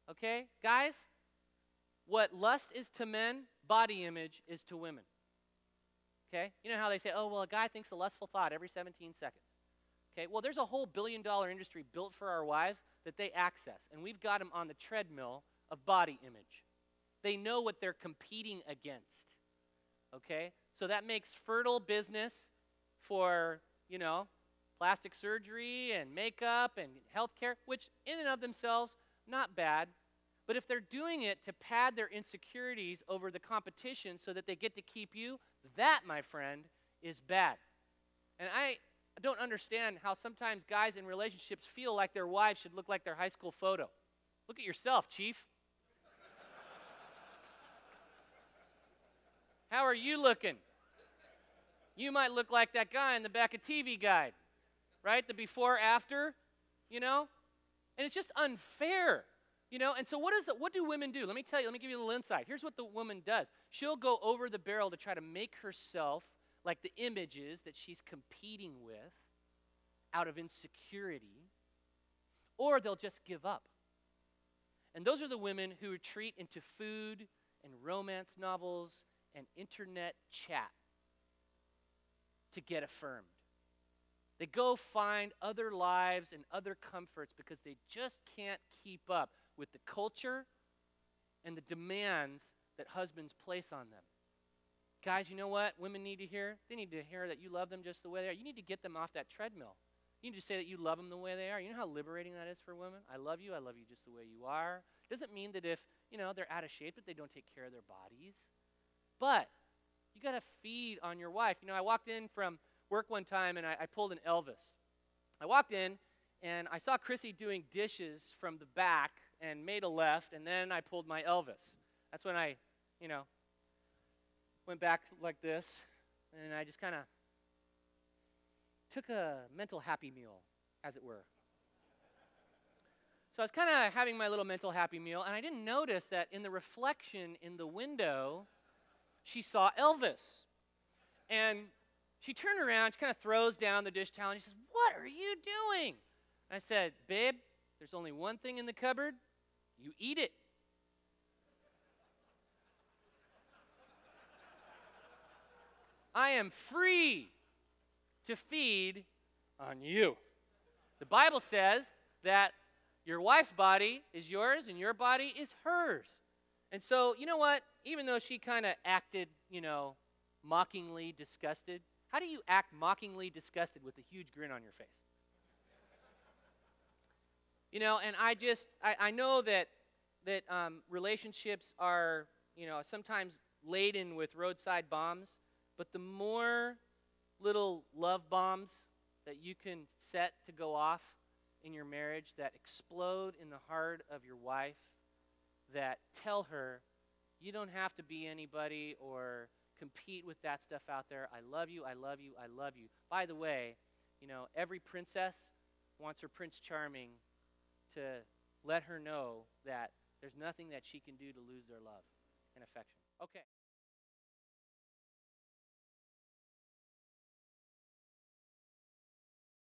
Okay? Guys, what lust is to men, body image is to women. Okay? You know how they say, oh, well, a guy thinks a lustful thought every 17 seconds. Okay? Well, there's a whole billion-dollar industry built for our wives that they access, and we've got them on the treadmill of body image. They know what they're competing against. Okay? So that makes fertile business for, plastic surgery and makeup and healthcare, which in and of themselves, not bad. But if they're doing it to pad their insecurities over the competition so that they get to keep you, that, my friend, is bad. And I don't understand how sometimes guys in relationships feel like their wives should look like their high school photo. Look at yourself, Chief. How are you looking? You might look like that guy in the back of TV Guide, right? The before, after, And it's just unfair, And so what do women do? Let me tell you, let me give you a little insight. Here's what the woman does. She'll go over the barrel to try to make herself like the images that she's competing with out of insecurity, or they'll just give up. And those are the women who retreat into food and romance novels and internet chat to get affirmed. They go find other lives and other comforts because they just can't keep up with the culture and the demands that husbands place on them. Guys, you know what women need to hear? They need to hear that you love them just the way they are. You need to get them off that treadmill. You need to say that you love them the way they are. You know how liberating that is for women? I love you just the way you are. It doesn't mean that if, they're out of shape that they don't take care of their bodies. But you got to feed on your wife. I walked in from work one time and I pulled an Elvis. I walked in and I saw Chrissy doing dishes from the back and made a left, and then I pulled my Elvis. That's when I, went back like this, and I just kind of took a mental happy meal, as it were. So I was kind of having my little mental happy meal, and I didn't notice that in the reflection in the window, she saw Elvis. And she turned around, she kind of throws down the dish towel, and she says, "What are you doing?" And I said, "Babe, there's only one thing in the cupboard. You eat it." I am free to feed on you. The Bible says that your wife's body is yours and your body is hers. And so, you know what? Even though she kind of acted, mockingly disgusted, how do you act mockingly disgusted with a huge grin on your face? And I know that relationships are, sometimes laden with roadside bombs, but the more little love bombs that you can set to go off in your marriage that explode in the heart of your wife, that tell her you don't have to be anybody or compete with that stuff out there. I love you, I love you, I love you. By the way, every princess wants her Prince Charming to let her know that there's nothing that she can do to lose their love and affection. Okay.